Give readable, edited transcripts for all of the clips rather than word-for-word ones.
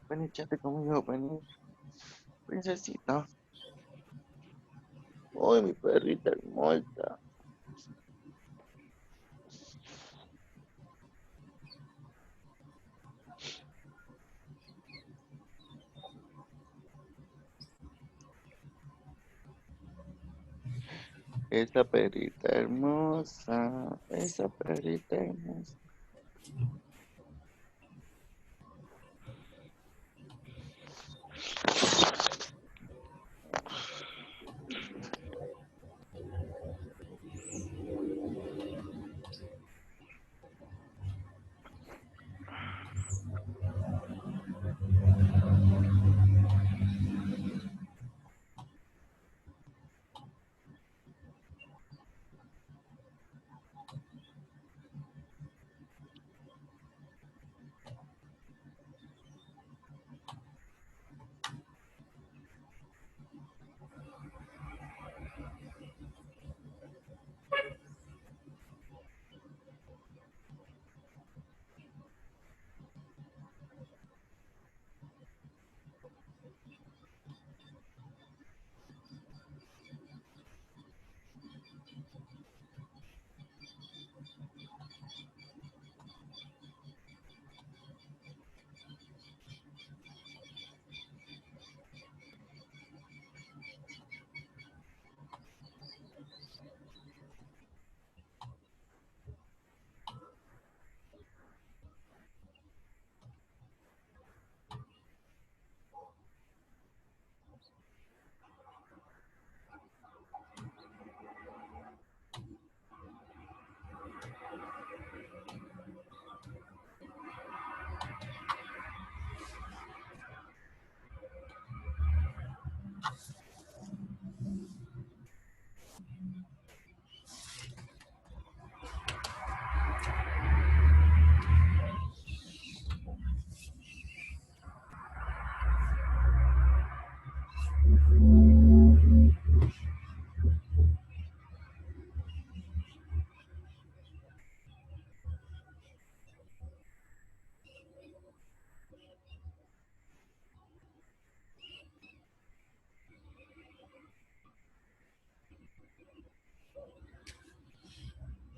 Ven, échate conmigo, ven, princesita. Uy, mi perrita hermosa. Esa perrita hermosa, esa perrita hermosa.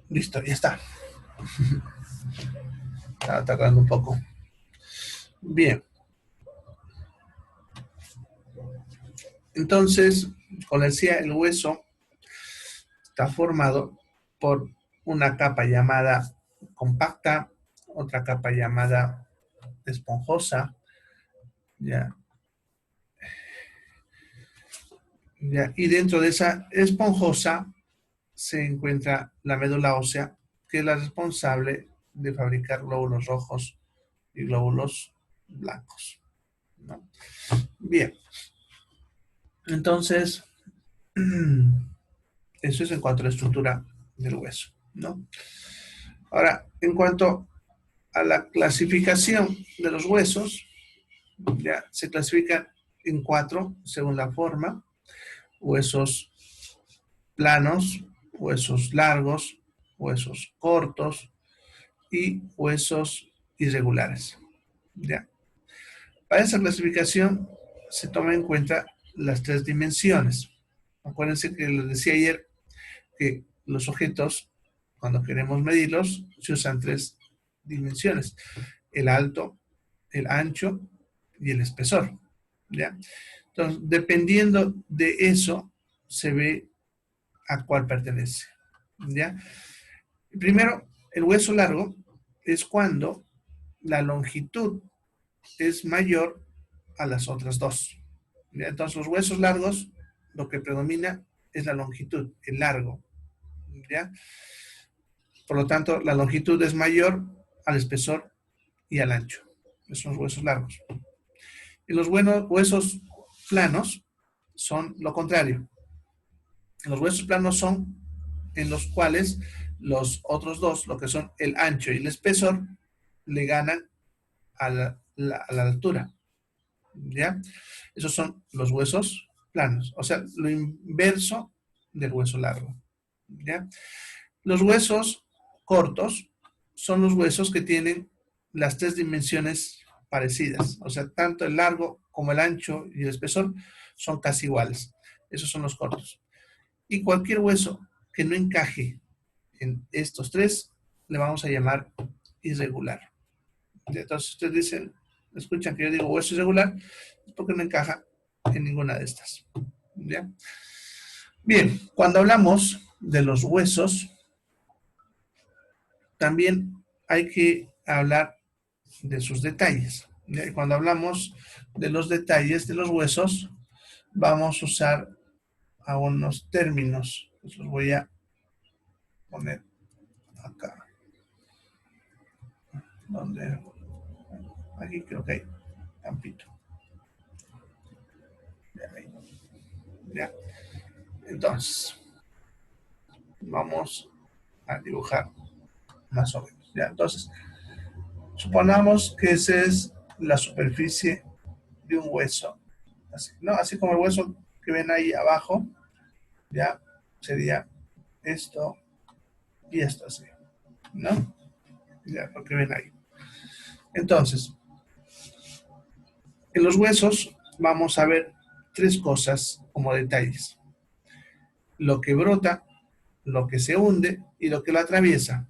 Listo, ya está. Está tardando un poco. Bien. Entonces, como decía, el hueso está formado por una capa llamada compacta, otra capa llamada esponjosa, ¿ya? ¿Ya? Y dentro de esa esponjosa se encuentra la médula ósea, que es la responsable de fabricar glóbulos rojos y glóbulos blancos, ¿no? Bien, entonces, eso es en cuanto a la estructura del hueso, ¿no? Ahora, en cuanto a la clasificación de los huesos, ya se clasifican en 4 según la forma: huesos planos, huesos largos, huesos cortos y huesos irregulares. ¿Ya? Para esa clasificación se toma en cuenta las 3 dimensiones. Acuérdense que les decía ayer que los objetos, cuando queremos medirlos, se usan 3 dimensiones: el alto, el ancho y el espesor. ¿Ya? Entonces, dependiendo de eso, se ve a cuál pertenece. ¿Ya? Primero, el hueso largo es cuando la longitud es mayor a las otras dos. ¿Ya? Entonces, los huesos largos, lo que predomina es la longitud, el largo. ¿Ya? Por lo tanto, la longitud es mayor al espesor y al ancho. Esos son los huesos largos. Y los huesos planos son lo contrario. Los huesos planos son en los cuales los otros dos, lo que son el ancho y el espesor, le ganan a la altura. ¿Ya? Esos son los huesos planos, o sea, lo inverso del hueso largo. ¿Ya? Los huesos cortos son los huesos que tienen las 3 dimensiones parecidas. O sea, tanto el largo como el ancho y el espesor son casi iguales. Esos son los cortos. Y cualquier hueso que no encaje en estos tres, le vamos a llamar irregular. Entonces, ustedes dicen, escuchan que yo digo hueso irregular, es porque no encaja en ninguna de estas. ¿Ya? Bien, cuando hablamos de los huesos, también hay que hablar de sus detalles. ¿Ya? Cuando hablamos de los detalles de los huesos, vamos a usar algunos términos. Los voy a poner acá. Donde, aquí creo que hay campito. ¿Ya? Entonces, vamos a dibujar más o menos. ¿Ya? Entonces, suponamos que esa es la superficie de un hueso. Así, ¿no? Así como el hueso que ven ahí abajo, ya sería esto y esto así, ¿no? Ya, lo que ven ahí. Entonces, en los huesos vamos a ver tres cosas como detalles. Lo que brota, lo que se hunde y lo que lo atraviesa.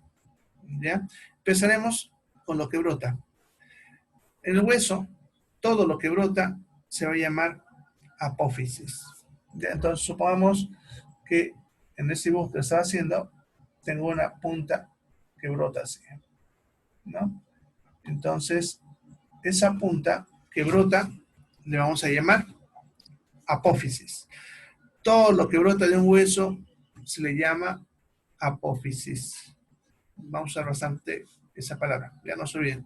¿Ya? Empezaremos con lo que brota. En el hueso, todo lo que brota se va a llamar apófisis. ¿Ya? Entonces, supongamos que en este dibujo que estaba haciendo, tengo una punta que brota así, ¿no? Entonces, esa punta que brota le vamos a llamar apófisis. Todo lo que brota de un hueso se le llama apófisis. Vamos a usar bastante esa palabra, ya no se olviden,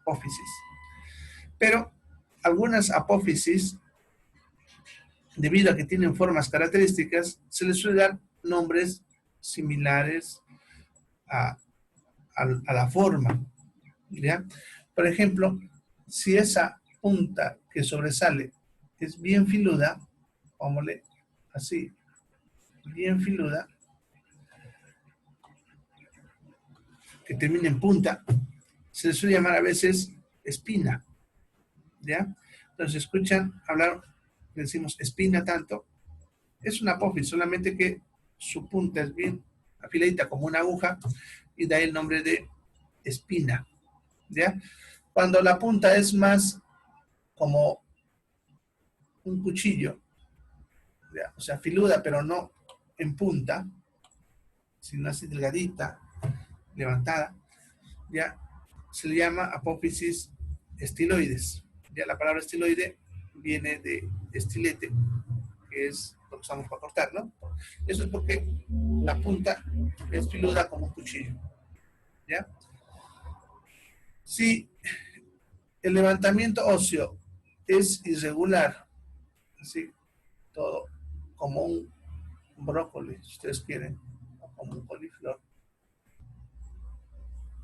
apófisis. Pero algunas apófisis, debido a que tienen formas características, se les suele dar nombres similares a la forma. ¿Ya? Por ejemplo, si esa punta que sobresale es bien filuda, pongámosle así, bien filuda, que termina en punta, se le suele llamar a veces espina. ¿Ya? Entonces, escuchan hablar, decimos espina tanto, es una apófisis, solamente que su punta es bien afiladita como una aguja y da el nombre de espina. ¿Ya? Cuando la punta es más como un cuchillo, ¿ya? O sea, filuda, pero no en punta, sino así delgadita, levantada, ya se le llama apófisis estiloides. Ya la palabra estiloide viene de estilete, que es lo que usamos para cortar, ¿no? Eso es porque la punta es filuda como un cuchillo, ¿ya? Si el levantamiento óseo es irregular, así, todo como un brócoli, si ustedes quieren, o como un coliflor.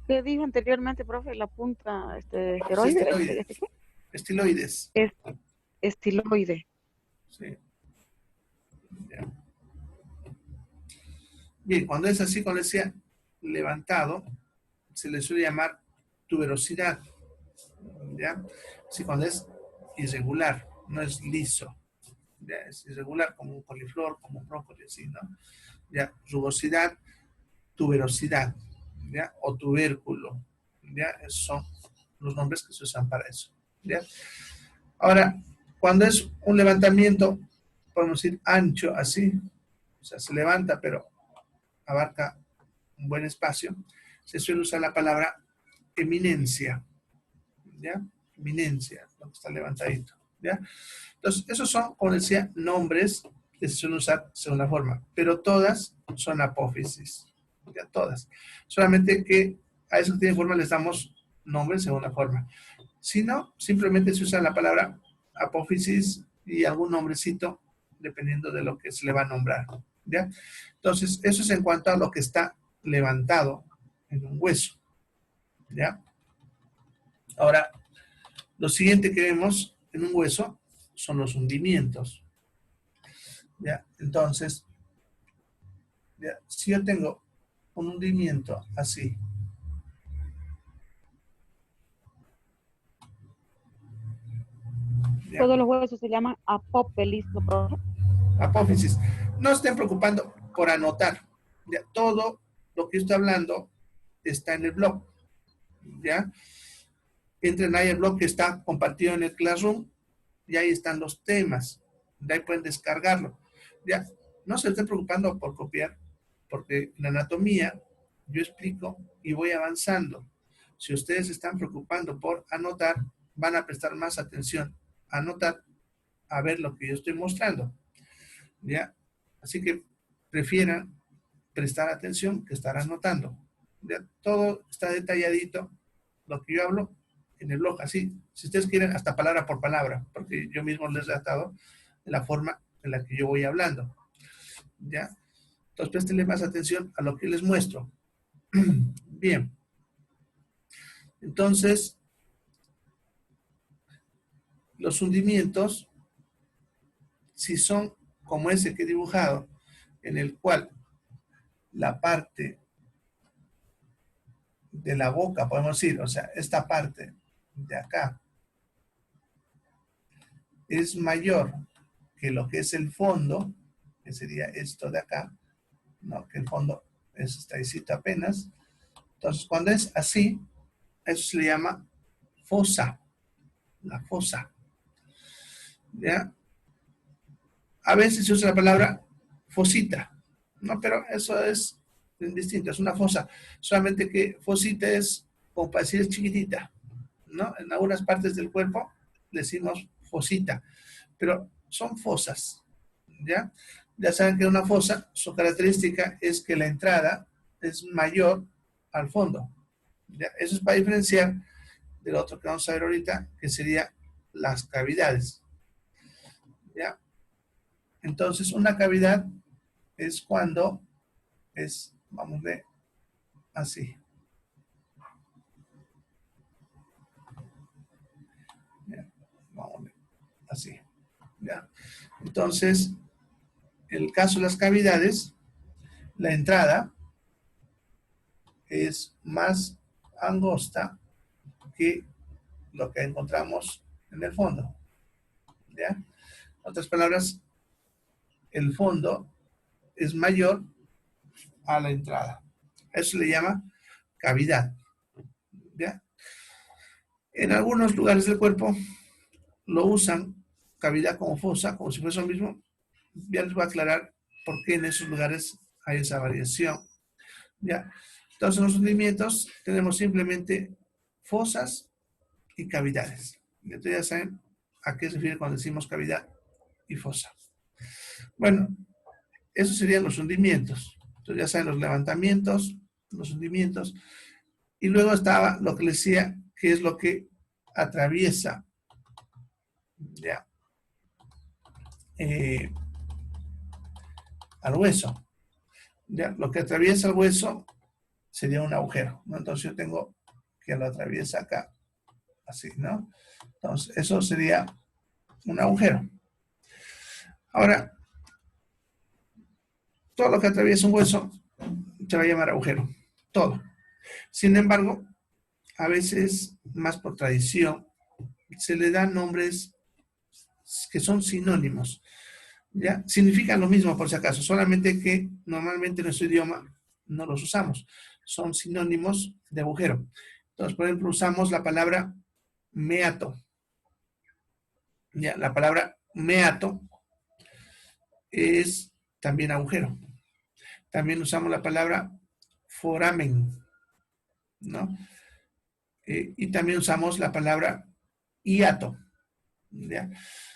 ¿Qué dijo anteriormente, profe? La punta, Es esteroide, estiloide, ¿qué? estiloides. Es estiloide. Sí, ya. Bien, cuando es así, cuando decía levantado, se le suele llamar tuberosidad. ¿Ya? Sí, cuando es irregular, no es liso. Ya, es irregular como un coliflor, como un brócoli, así, ¿no? Ya, rugosidad, tuberosidad, ¿ya? O tubérculo, ¿ya? Esos son los nombres que se usan para eso, ¿ya? Ahora, cuando es un levantamiento, podemos decir ancho, así, o sea, se levanta, pero abarca un buen espacio, se suele usar la palabra eminencia, ¿ya? Eminencia, lo que está levantadito, ¿ya? Entonces, esos son, como decía, nombres que se suelen usar según la forma, pero todas son apófisis, ¿ya? Todas. Solamente que a eso que tiene forma les damos nombres según la forma. Si no, simplemente se usa la palabra apófisis y algún nombrecito dependiendo de lo que se le va a nombrar, ¿ya? Entonces, eso es en cuanto a lo que está levantado en un hueso, ¿ya? Ahora, lo siguiente que vemos en un hueso son los hundimientos, ¿ya? Entonces, ¿ya? Si yo tengo un hundimiento así, Ya. Todos los huesos se llaman apófisis, ¿no, profe? Apófisis. No estén preocupando por anotar. Ya, todo lo que yo estoy hablando está en el blog. ¿Ya? Entren ahí el blog que está compartido en el Classroom y ahí están los temas. De ahí pueden descargarlo. Ya, no se estén preocupando por copiar, porque en anatomía yo explico y voy avanzando. Si ustedes se están preocupando por anotar, van a prestar más atención a anotar, a ver lo que yo estoy mostrando. ¿Ya? Así que prefieran prestar atención que estar anotando. ¿Ya? Todo está detalladito, lo que yo hablo en el blog, así, si ustedes quieren, hasta palabra por palabra, porque yo mismo les he tratado de la forma en la que yo voy hablando. ¿Ya? Entonces, préstenle más atención a lo que les muestro. Bien. Entonces, los hundimientos, si son como ese que he dibujado, en el cual la parte de la boca, podemos decir, o sea, esta parte de acá, es mayor que lo que es el fondo, que sería esto de acá, ¿no? Que el fondo es esta visita apenas. Entonces, cuando es así, eso se le llama fosa, la fosa. ¿Ya? A veces se usa la palabra fosita, ¿no? Pero eso es distinto, es una fosa. Solamente que fosita es, como para decir, es chiquitita, ¿no? En algunas partes del cuerpo decimos fosita, pero son fosas, ¿ya? Ya saben que una fosa, su característica es que la entrada es mayor al fondo. ¿Ya? Eso es para diferenciar del otro que vamos a ver ahorita, que sería las cavidades. ¿Ya? Entonces, una cavidad es cuando es, vamos a ver, así. ¿Ya? Vamos a ver, así. ¿Ya? Entonces, en el caso de las cavidades, la entrada es más angosta que lo que encontramos en el fondo. ¿Ya? En otras palabras, el fondo es mayor a la entrada. Eso se le llama cavidad. ¿Ya? En algunos lugares del cuerpo lo usan cavidad como fosa, como si fuese lo mismo. Ya les voy a aclarar por qué en esos lugares hay esa variación. ¿Ya? Entonces, en los hundimientos tenemos simplemente fosas y cavidades. Entonces ya saben a qué se refiere cuando decimos cavidad y fosa. Bueno, esos serían los hundimientos. Entonces ya saben los levantamientos, los hundimientos. Y luego estaba lo que les decía, que es lo que atraviesa, ya, al hueso. Ya, lo que atraviesa el hueso sería un agujero, ¿no? Entonces yo tengo que lo atraviesa acá, así, ¿no? Entonces eso sería un agujero. Ahora, todo lo que atraviesa un hueso se va a llamar agujero, todo. Sin embargo, a veces, más por tradición, se le dan nombres que son sinónimos. ¿Ya? Significan lo mismo por si acaso, solamente que normalmente en nuestro idioma no los usamos. Son sinónimos de agujero. Entonces, por ejemplo, usamos la palabra meato. ¿Ya? La palabra meato es también agujero. También usamos la palabra foramen, ¿no? Y también usamos la palabra hiato. ¿Ya?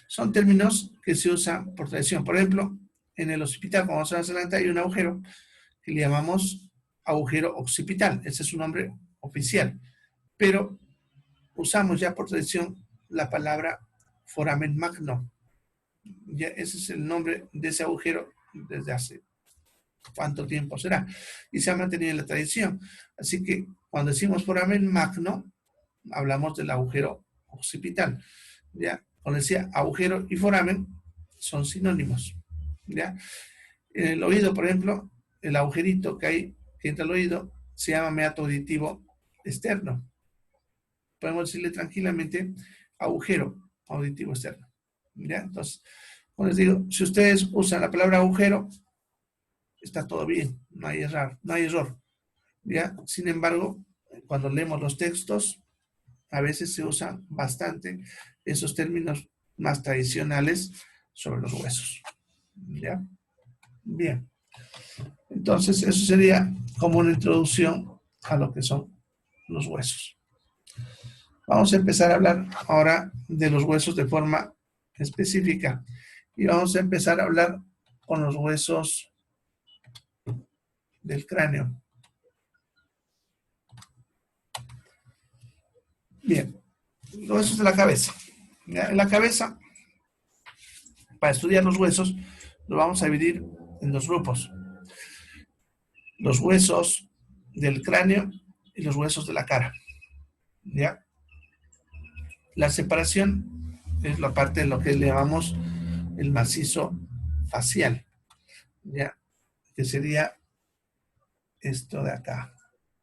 Son términos que se usan por tradición. Por ejemplo, en el occipital, como vamos a ver más adelante, hay un agujero que le llamamos agujero occipital. Ese es su nombre oficial. Pero usamos ya por tradición la palabra foramen magno. Ya ese es el nombre de ese agujero desde hace cuánto tiempo será. Y se ha mantenido en la tradición. Así que cuando decimos foramen magno, hablamos del agujero occipital. ¿Ya? Como decía, agujero y foramen son sinónimos. ¿Ya? En el oído, por ejemplo, el agujerito que hay que entra al oído se llama meato auditivo externo. Podemos decirle tranquilamente agujero auditivo externo. ¿Ya? Entonces, como les digo, si ustedes usan la palabra agujero, está todo bien, no hay error, no hay error. ¿Ya? Sin embargo, cuando leemos los textos, a veces se usan bastante esos términos más tradicionales sobre los huesos. ¿Ya? Bien. Entonces, eso sería como una introducción a lo que son los huesos. Vamos a empezar a hablar ahora de los huesos de forma específica. Y vamos a empezar a hablar con los huesos del cráneo. Bien, los huesos de la cabeza. ¿Ya? En la cabeza, para estudiar los huesos, los vamos a dividir en dos grupos. Los huesos del cráneo y los huesos de la cara. ¿Ya? La separación es la parte de lo que le llamamos el macizo facial. ¿Ya? Que sería esto de acá.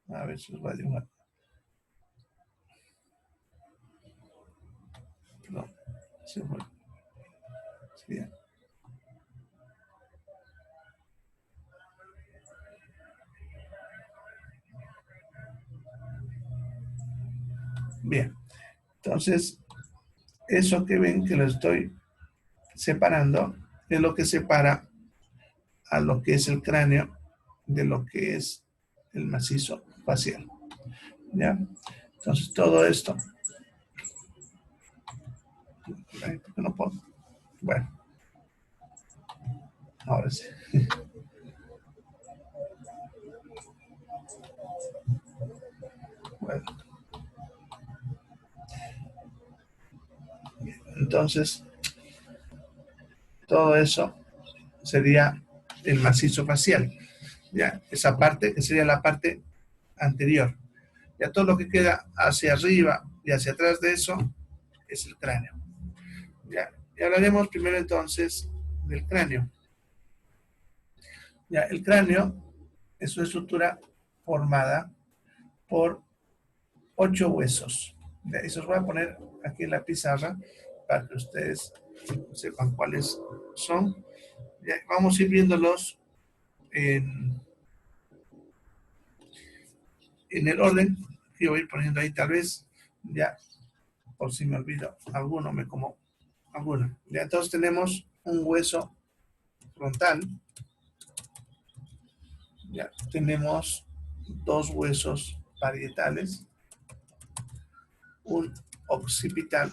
A ver si os voy a dibujar. Perdón. Se fue. Sería. Bien. Entonces, eso que ven que lo estoy separando es lo que separa a lo que es el cráneo de lo que es el macizo facial. ¿Ya? Entonces, todo esto. Ay, ¿por qué no puedo? Bueno, ahora sí. Bueno. Entonces, todo eso sería el macizo facial. ¿Ya? Esa parte que sería la parte anterior. Ya todo lo que queda hacia arriba y hacia atrás de eso es el cráneo. ¿Ya? Y hablaremos primero entonces del cráneo. Ya, el cráneo es una estructura formada por 8 huesos. ¿Ya? Y se los voy a poner aquí en la pizarra para que ustedes sepan cuáles son. ¿Ya? Vamos a ir viéndolos en el orden que yo voy a ir poniendo ahí, tal vez, ya, por si me olvido alguno, me como alguno. Ya, entonces tenemos un hueso frontal. Ya, tenemos 2 huesos parietales, un occipital,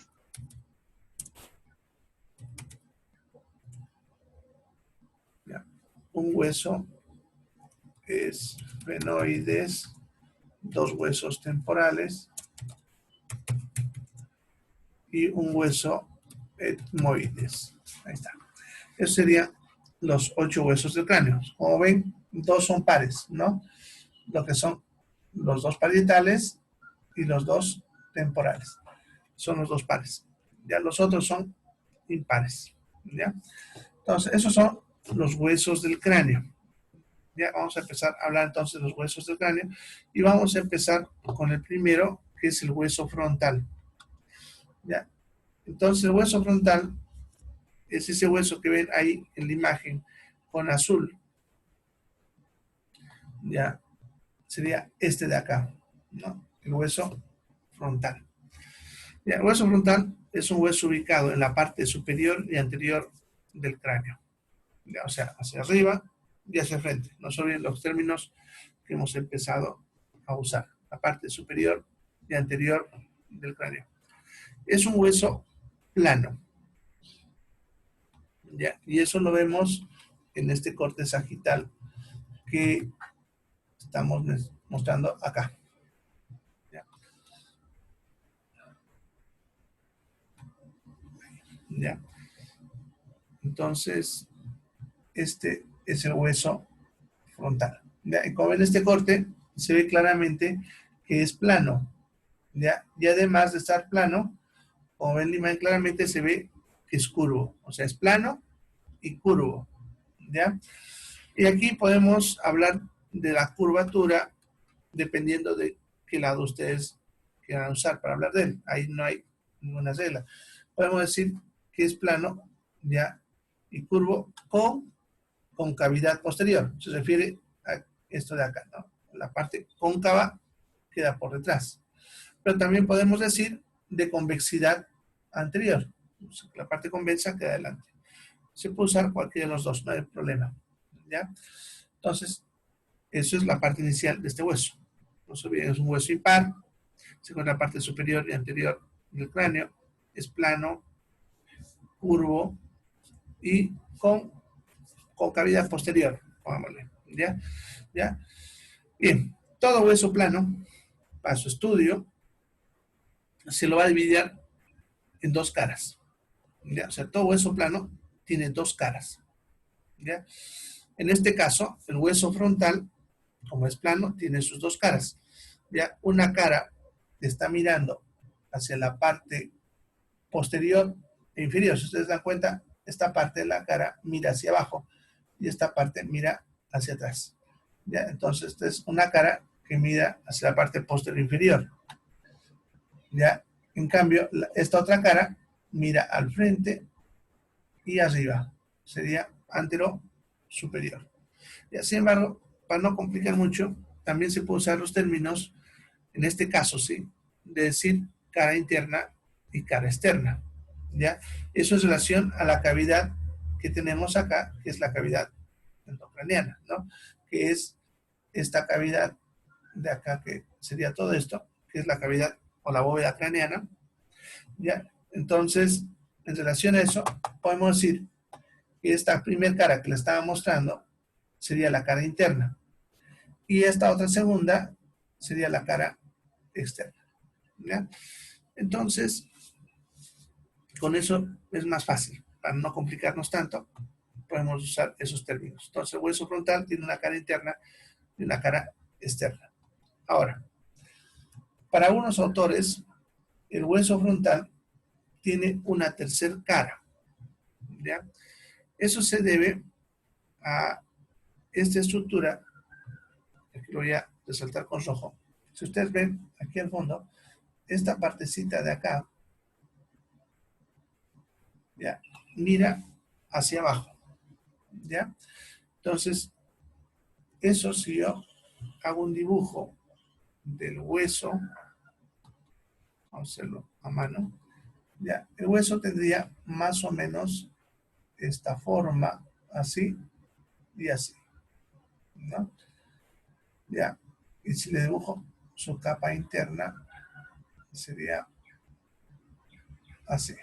ya, un hueso esfenoides, 2 huesos temporales y un hueso etmoides. Ahí está. Esos serían los 8 huesos del cráneo. Como ven, 2 son pares, ¿no? Lo que son los 2 parietales y los 2 temporales. Son los 2 pares. Ya los otros son impares. ¿Ya? Entonces, esos son los huesos del cráneo. Ya vamos a empezar a hablar entonces de los huesos del cráneo y vamos a empezar con el primero, que es el hueso frontal. ¿Ya? Entonces, el hueso frontal es ese hueso que ven ahí en la imagen con azul. Ya sería este de acá, ¿no? El hueso frontal. Ya, el hueso frontal es un hueso ubicado en la parte superior y anterior del cráneo. Ya, o sea, hacia arriba y hacia el frente. No se olviden los términos que hemos empezado a usar. La parte superior y anterior del cráneo. Es un hueso plano. ¿Ya? Y eso lo vemos en este corte sagital que estamos mostrando acá. ¿Ya? ¿Ya? Entonces, este es el hueso frontal. ¿Ya? Y como ven este corte, se ve claramente que es plano. ¿Ya? Y además de estar plano, como ven la imagen claramente se ve que es curvo. O sea, es plano y curvo. ¿Ya? Y aquí podemos hablar de la curvatura dependiendo de qué lado ustedes quieran usar para hablar de él. Ahí no hay ninguna regla. Podemos decir que es plano, ¿ya? Y curvo con concavidad posterior. Se refiere a esto de acá, ¿no? La parte cóncava queda por detrás. Pero también podemos decir de convexidad anterior. La parte convexa queda adelante. Se puede usar cualquiera de los dos, no hay problema. ¿Ya? Entonces, eso es la parte inicial de este hueso. No se olviden, es un hueso impar. Se encuentra en la parte superior y anterior del cráneo. Es plano, curvo y con concavidad posterior. Vámonos. ¿Ya? ¿Ya? Bien, todo hueso plano, para su estudio, se lo va a dividir en dos caras. ¿Ya? O sea, todo hueso plano tiene dos caras. ¿Ya? En este caso, el hueso frontal, como es plano, tiene sus dos caras. ¿Ya? Una cara está mirando hacia la parte posterior e inferior. Si ustedes dan cuenta, esta parte de la cara mira hacia abajo y esta parte mira hacia atrás. ¿Ya? Entonces, esta es una cara que mira hacia la parte posterior inferior. ¿Ya? En cambio, esta otra cara mira al frente y arriba. Sería antero superior. Y sin embargo, para no complicar mucho, también se puede usar los términos, en este caso, ¿sí? De decir cara interna y cara externa. ¿Ya? Eso es en relación a la cavidad que tenemos acá, que es la cavidad endocraniana, ¿no? Que es esta cavidad de acá, que sería todo esto, que es la cavidad o la bóveda craneana. ¿Ya? Entonces, en relación a eso, podemos decir que esta primera cara que le estaba mostrando sería la cara interna. Y esta otra segunda sería la cara externa. ¿Ya? Entonces, con eso es más fácil. Para no complicarnos tanto, podemos usar esos términos. Entonces, el hueso frontal tiene una cara interna y una cara externa. Ahora, para algunos autores, el hueso frontal tiene una tercera cara. ¿Ya? Eso se debe a esta estructura, aquí lo voy a resaltar con rojo. Si ustedes ven aquí al fondo, esta partecita de acá, ¿ya? Mira hacia abajo. ¿Ya? Entonces, eso si yo hago un dibujo del hueso, vamos a hacerlo a mano, ¿ya? El hueso tendría más o menos esta forma, así y así, ¿no? ¿Ya? Y si le dibujo su capa interna, sería así.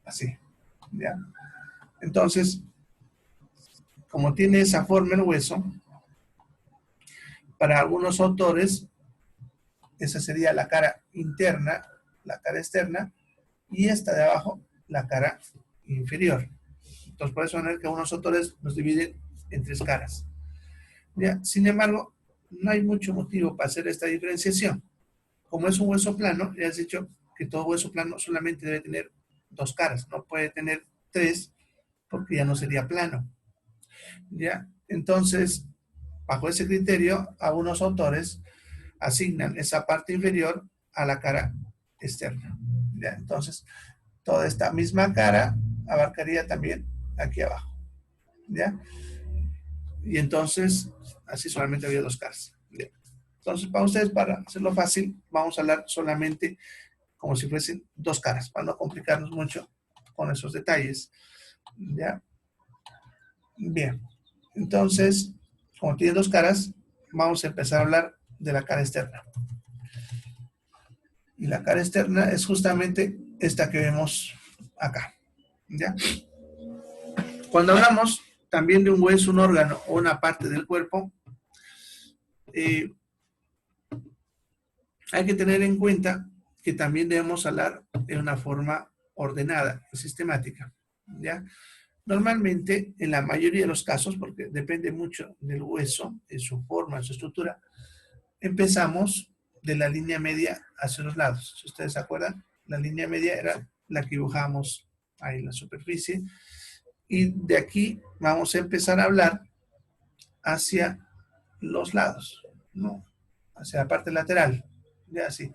Así, ¿ya? Entonces, como tiene esa forma el hueso, para algunos autores, esa sería la cara interna, la cara externa, y esta de abajo, la cara inferior. Entonces, por eso van a ver que algunos autores los dividen en tres caras. ¿Ya? Sin embargo, no hay mucho motivo para hacer esta diferenciación. Como es un hueso plano, ya has dicho que todo hueso plano solamente debe tener dos caras, no puede tener tres, porque ya no sería plano. ¿Ya? Entonces, bajo ese criterio, algunos autores asignan esa parte inferior a la cara externa. ¿Ya? Entonces, toda esta misma cara abarcaría también aquí abajo. ¿Ya? Y entonces, así solamente había dos caras. ¿Ya? Entonces, para ustedes, para hacerlo fácil, vamos a hablar solamente como si fuesen dos caras, para no complicarnos mucho con esos detalles. ¿Ya? Bien. Entonces, como tiene dos caras, vamos a empezar a hablar de la cara externa. Y la cara externa es justamente esta que vemos acá. ¿Ya? Cuando hablamos también de un hueso, un órgano o una parte del cuerpo, hay que tener en cuenta que también debemos hablar de una forma ordenada y sistemática. ¿Ya? Normalmente, en la mayoría de los casos, porque depende mucho del hueso, en su forma, en su estructura, empezamos de la línea media hacia los lados. Si ustedes se acuerdan, la línea media era la que dibujamos ahí en la superficie. Y de aquí vamos a empezar a hablar hacia los lados. ¿no? Hacia la parte lateral, ya así.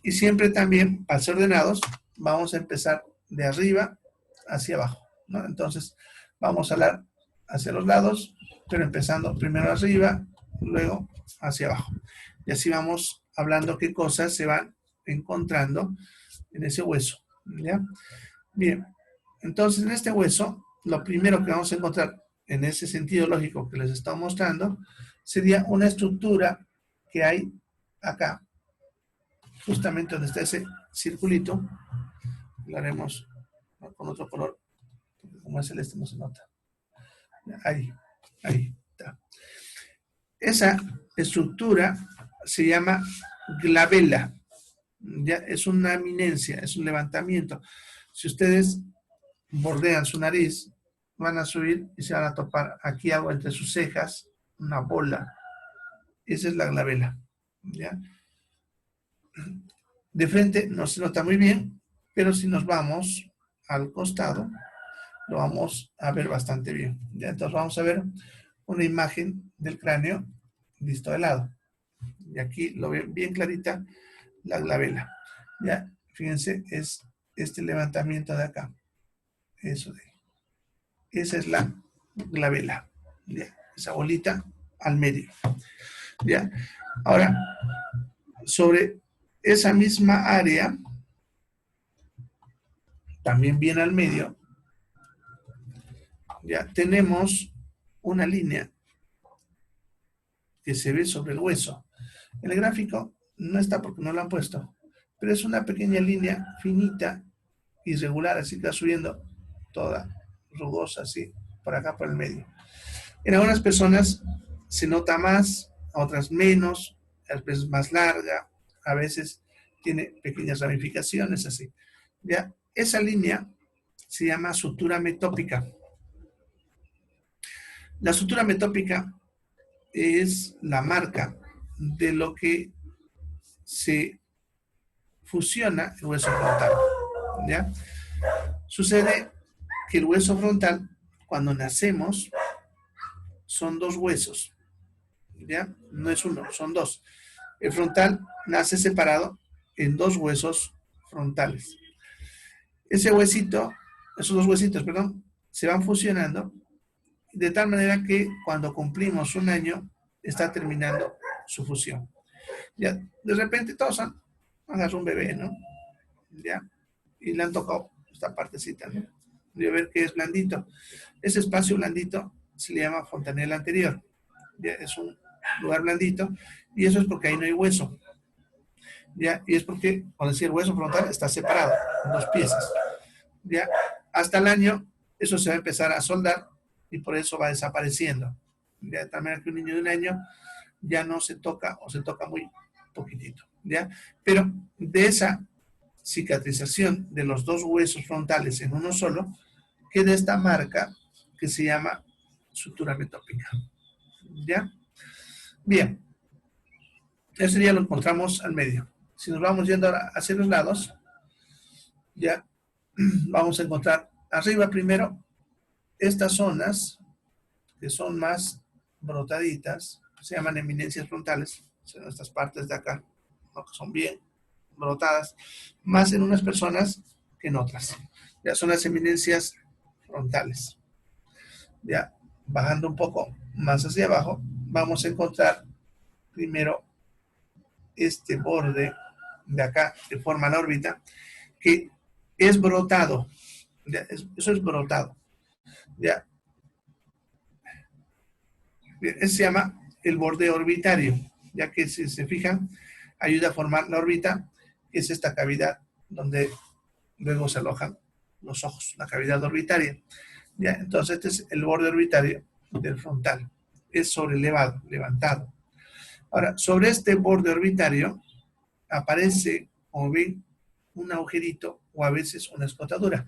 Y siempre también, para ser ordenados, vamos a empezar de arriba hacia abajo, ¿no? Entonces, vamos a hablar hacia los lados, pero empezando primero arriba, luego hacia abajo. Y así vamos hablando qué cosas se van encontrando en ese hueso, ¿ya? Bien, entonces en este hueso, lo primero que vamos a encontrar en ese sentido lógico que les estoy mostrando, sería una estructura que hay acá, justamente donde está ese circulito. Lo haremos con otro color, porque como es celeste no se nota. Ahí está. Esa estructura se llama glabela. Ya es una eminencia, es un levantamiento. Si ustedes bordean su nariz, van a subir y se van a topar aquí algo entre sus cejas, una bola. Esa es la glabela. ¿Ya? De frente no se nota muy bien, pero si nos vamos al costado, lo vamos a ver bastante bien. ¿Ya? Entonces vamos a ver una imagen del cráneo visto de lado. Y aquí lo ven bien clarita la glabela. Ya, fíjense, es este levantamiento de acá. Eso de ahí. Esa es la glabela. ¿Ya? Esa bolita al medio. ¿Ya? Ahora, sobre esa misma área, también bien al medio, ya tenemos una línea que se ve sobre el hueso. En el gráfico no está porque no lo han puesto, pero es una pequeña línea finita, irregular, así que va subiendo toda rugosa, así, por acá por el medio. En algunas personas se nota más, a otras menos, a veces más larga, a veces tiene pequeñas ramificaciones, así. ¿Ya? Esa línea se llama sutura metópica. La sutura metópica es la marca de lo que se fusiona el hueso frontal. ¿Ya? Sucede que el hueso frontal, cuando nacemos, son dos huesos. ¿Ya? No es uno, son dos. El frontal nace separado en dos huesos frontales. Ese huesito, esos dos huesitos, perdón, se van fusionando de tal manera que cuando cumplimos un año está terminando su fusión. Ya, de repente todos han agarrado un bebé, ¿no? Ya, y le han tocado esta partecita, ¿no? De ver que es blandito. Ese espacio blandito se le llama fontanela anterior. Ya, es un lugar blandito y eso es porque ahí no hay hueso. ¿Ya? Y es porque, cuando decía el hueso frontal, está separado en dos piezas. ¿Ya? Hasta el año, eso se va a empezar a soldar y por eso va desapareciendo. ¿Ya? De tal manera que un niño de un año ya no se toca o se toca muy poquitito. ¿Ya? Pero de esa cicatrización de los dos huesos frontales en uno solo, queda esta marca que se llama sutura metópica. ¿Ya? Bien, eso ya lo encontramos al medio. Si nos vamos yendo ahora hacia los lados, ya vamos a encontrar arriba primero estas zonas que son más brotaditas, se llaman eminencias frontales, son estas partes de acá, ¿no? Que son bien brotadas, más en unas personas que en otras. Ya son las eminencias frontales. Ya bajando un poco más hacia abajo, vamos a encontrar primero este borde de acá que forma la órbita, que es brotado. ¿Ya? Eso es brotado. ¿Ya? Ese se llama el borde orbitario, ya que si se fijan, ayuda a formar la órbita, que es esta cavidad donde luego se alojan los ojos, la cavidad orbitaria. ¿Ya? Entonces, este es el borde orbitario del frontal. Es sobrelevado, levantado. Ahora, sobre este borde orbitario aparece, como ven, un agujerito o a veces una escotadura.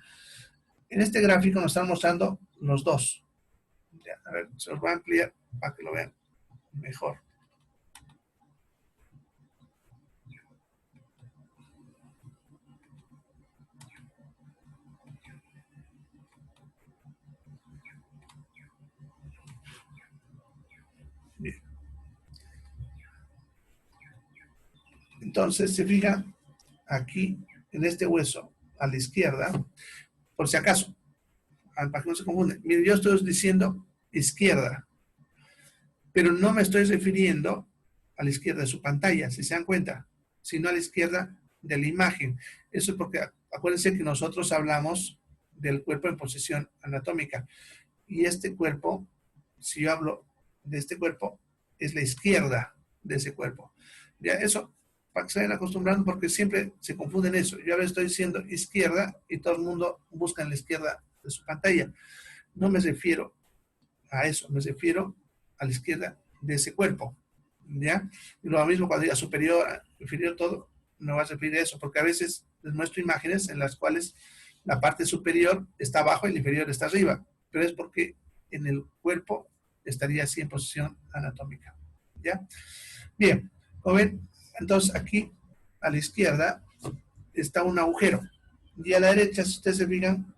En este gráfico nos están mostrando los dos. Ya, a ver, se los voy a ampliar para que lo vean mejor. Bien. Entonces, se fijan aquí en este hueso a la izquierda, por si acaso, para que no se confunde. Miren, yo estoy diciendo izquierda, pero no me estoy refiriendo a la izquierda de su pantalla, si se dan cuenta, sino a la izquierda de la imagen. Eso es porque acuérdense que nosotros hablamos del cuerpo en posición anatómica. Y este cuerpo, si yo hablo de este cuerpo, es la izquierda de ese cuerpo. Ya, eso, para que se vayan acostumbrando, porque siempre se confunden eso. Yo ahora estoy diciendo izquierda y todo el mundo busca en la izquierda de su pantalla. No me refiero a eso, me refiero a la izquierda de ese cuerpo. ¿Ya? Y lo mismo cuando diga superior, inferior, todo, no va a referir a eso, porque a veces les muestro imágenes en las cuales la parte superior está abajo y la inferior está arriba, pero es porque en el cuerpo estaría así en posición anatómica. ¿Ya? Bien, como ven, entonces aquí a la izquierda está un agujero y a la derecha, si ustedes se fijan,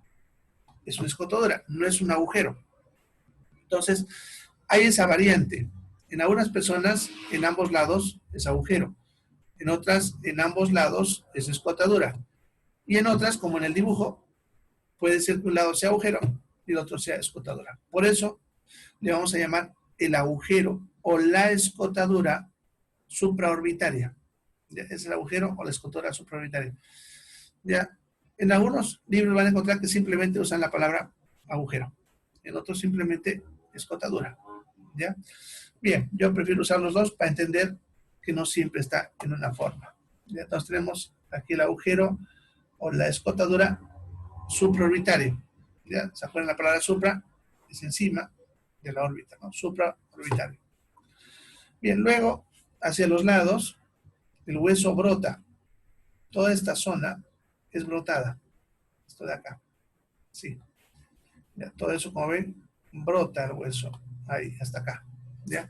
es una escotadura, no es un agujero. Entonces, hay esa variante. En algunas personas, en ambos lados es agujero. En otras, en ambos lados es escotadura. Y en otras, como en el dibujo, puede ser que un lado sea agujero y el otro sea escotadura. Por eso, le vamos a llamar el agujero o la escotadura supraorbitaria. ¿Ya? Es el agujero o la escotadura supraorbitaria. ¿Ya? En algunos libros van a encontrar que simplemente usan la palabra agujero. En otros simplemente escotadura. ¿Ya? Bien, yo prefiero usar los dos para entender que no siempre está en una forma. ¿Ya? Entonces tenemos aquí el agujero o la escotadura supraorbitaria. ¿Ya? ¿Se acuerdan la palabra supra? Es encima de la órbita, ¿no? Supraorbitario. Bien, luego, hacia los lados, el hueso brota. Toda esta zona es brotada. Esto de acá. Sí. ¿Ya? Todo eso, como ven, brota el hueso. Ahí, hasta acá. ¿Ya?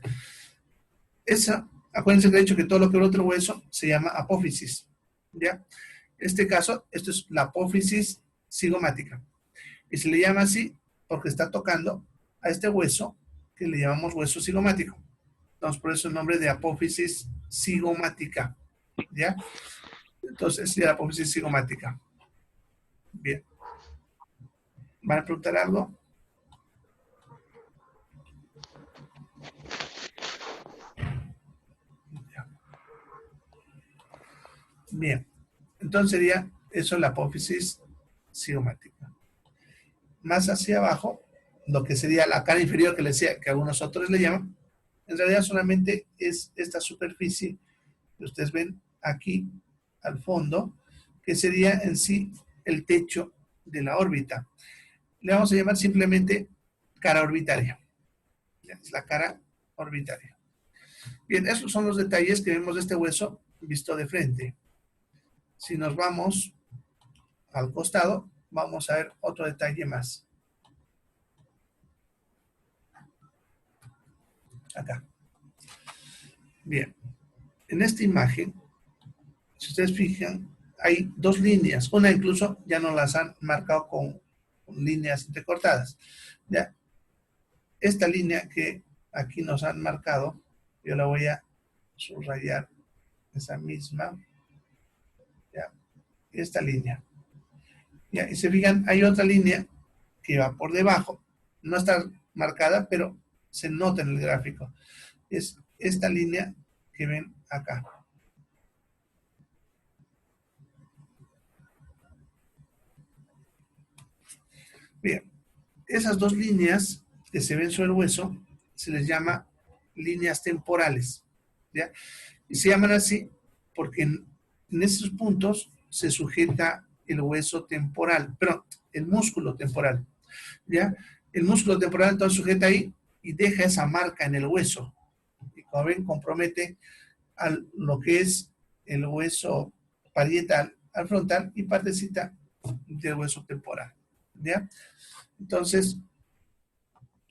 Acuérdense que he dicho que todo lo que brota el hueso se llama apófisis. ¿Ya? En este caso, esto es la apófisis cigomática. Y se le llama así porque está tocando a este hueso que le llamamos hueso cigomático. Entonces, por eso el nombre de apófisis cigomática. ¿Ya? Entonces, sí, la apófisis cigomática. Bien. ¿Van a preguntar algo? Bien. Entonces sería eso la apófisis cigomática. Más hacia abajo, lo que sería la cara inferior que les decía, que algunos autores le llaman, en realidad solamente es esta superficie que ustedes ven aquí al fondo, que sería en sí el techo de la órbita. Le vamos a llamar simplemente cara orbitaria. Es la cara orbitaria. Bien, esos son los detalles que vemos de este hueso visto de frente. Si nos vamos al costado, vamos a ver otro detalle más. Acá. Bien, en esta imagen, si ustedes fijan, hay dos líneas. Una incluso ya no las han marcado con líneas entrecortadas. ¿Ya? Esta línea que aquí nos han marcado, yo la voy a subrayar, esa misma. ¿Ya? Esta línea. ¿Ya? Y se fijan, hay otra línea que va por debajo. No está marcada, pero se nota en el gráfico. Es esta línea que ven acá. Bien, esas dos líneas que se ven sobre el hueso se les llama líneas temporales. ¿Ya? Y se llaman así porque en esos puntos se sujeta el hueso temporal, perdón, el músculo temporal. ¿Ya? El músculo temporal entonces sujeta ahí y deja esa marca en el hueso. Y como ven, compromete a lo que es el hueso parietal al frontal y partecita del hueso temporal. ¿Ya? Entonces,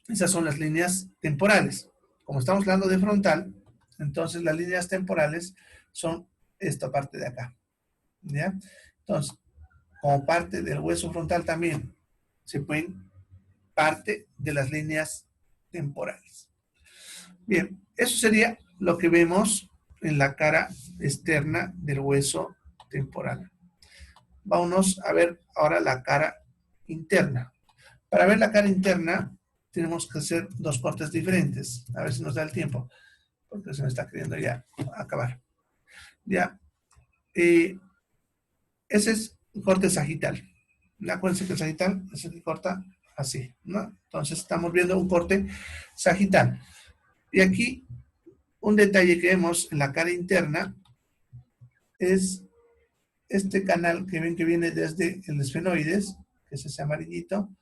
esas son las líneas temporales. Como estamos hablando de frontal, entonces las líneas temporales son esta parte de acá. ¿Ya? Entonces, como parte del hueso frontal también se pueden parte de las líneas temporales. Bien, eso sería lo que vemos en la cara externa del hueso temporal. Vámonos a ver ahora la cara interna. Para ver la cara interna, tenemos que hacer dos cortes diferentes. A ver si nos da el tiempo, porque se me está queriendo ya acabar. Ya. Ese es un corte sagital. Acuérdense que el sagital es el que corta así, ¿no? Entonces estamos viendo un corte sagital. Y aquí un detalle que vemos en la cara interna es este canal que ven que viene desde el esfenoides, que es ese amarillito,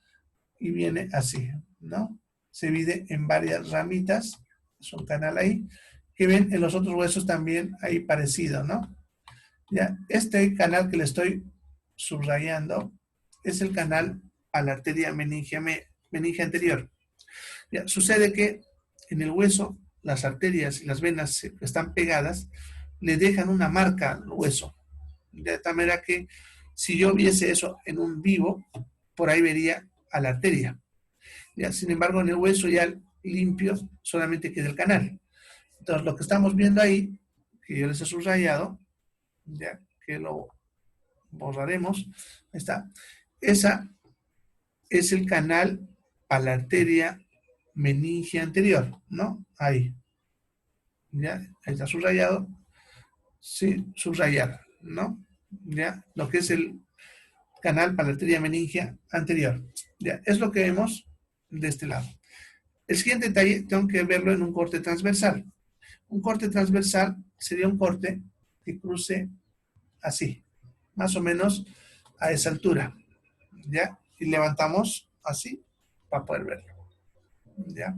y viene así, ¿no? Se divide en varias ramitas, es un canal ahí, que ven en los otros huesos también ahí parecido, ¿no? Ya, este canal que le estoy subrayando es el canal a la arteria meningia anterior. Ya, sucede que en el hueso las arterias y las venas que están pegadas le dejan una marca al hueso. De tal manera que si yo viese eso en un vivo, por ahí vería a la arteria. Ya, sin embargo, en el hueso ya limpio solamente queda el canal. Entonces, lo que estamos viendo ahí, que yo les he subrayado, ya que lo borraremos, ahí está. Esa es el canal a la arteria meningia anterior, ¿no? Ahí. Ya, ahí está subrayado. Sí, subrayar, ¿no? Ya, lo que es el canal para la arteria meningia anterior. Ya, es lo que vemos de este lado. El siguiente detalle tengo que verlo en un corte transversal. Un corte transversal sería un corte que cruce así, más o menos a esa altura, ¿ya? Y levantamos así para poder verlo, ¿ya?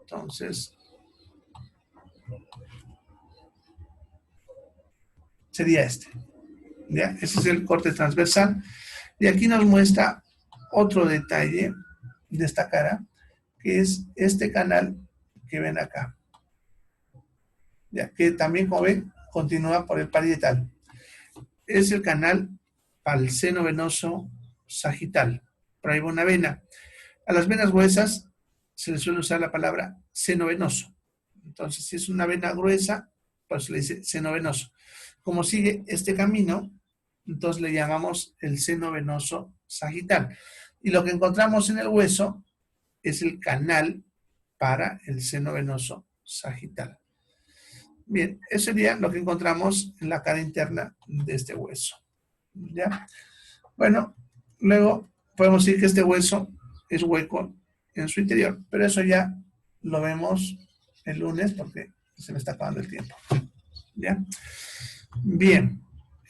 Entonces, sería este, ¿ya? Ese es el corte transversal. Y aquí nos muestra otro detalle de esta cara, que es este canal que ven acá, ¿ya? Que también, como ven, continúa por el parietal. Es el canal para el seno venoso sagital. Por ahí va una vena. A las venas gruesas se le suele usar la palabra seno venoso. Entonces, si es una vena gruesa, pues se le dice seno venoso. Como sigue este camino, entonces le llamamos el seno venoso sagital. Y lo que encontramos en el hueso es el canal para el seno venoso sagital. Bien, eso sería lo que encontramos en la cara interna de este hueso. ¿Ya? Bueno, luego podemos decir que este hueso es hueco en su interior, pero eso ya lo vemos el lunes porque se me está acabando el tiempo. ¿Ya? Bien,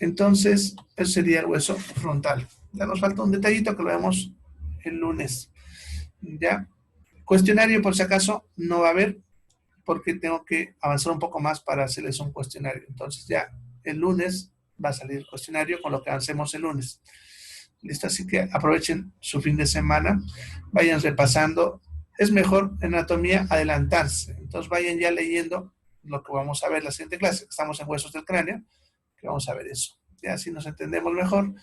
entonces eso sería el hueso frontal. Ya nos falta un detallito que lo vemos el lunes. ¿Ya? Cuestionario, por si acaso, no va a haber, porque tengo que avanzar un poco más para hacerles un cuestionario. Entonces ya el lunes va a salir el cuestionario con lo que avancemos el lunes. ¿Listo? Así que aprovechen su fin de semana, vayan repasando. Es mejor en anatomía adelantarse. Entonces vayan ya leyendo lo que vamos a ver en la siguiente clase. Estamos en huesos del cráneo, que vamos a ver eso. Ya así nos entendemos mejor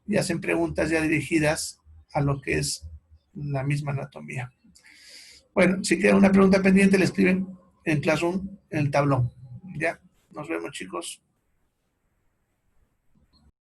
y hacen preguntas ya dirigidas a lo que es la misma anatomía. Bueno, si queda una pregunta pendiente, le escriben en Classroom, en el tablón. Ya, nos vemos, chicos.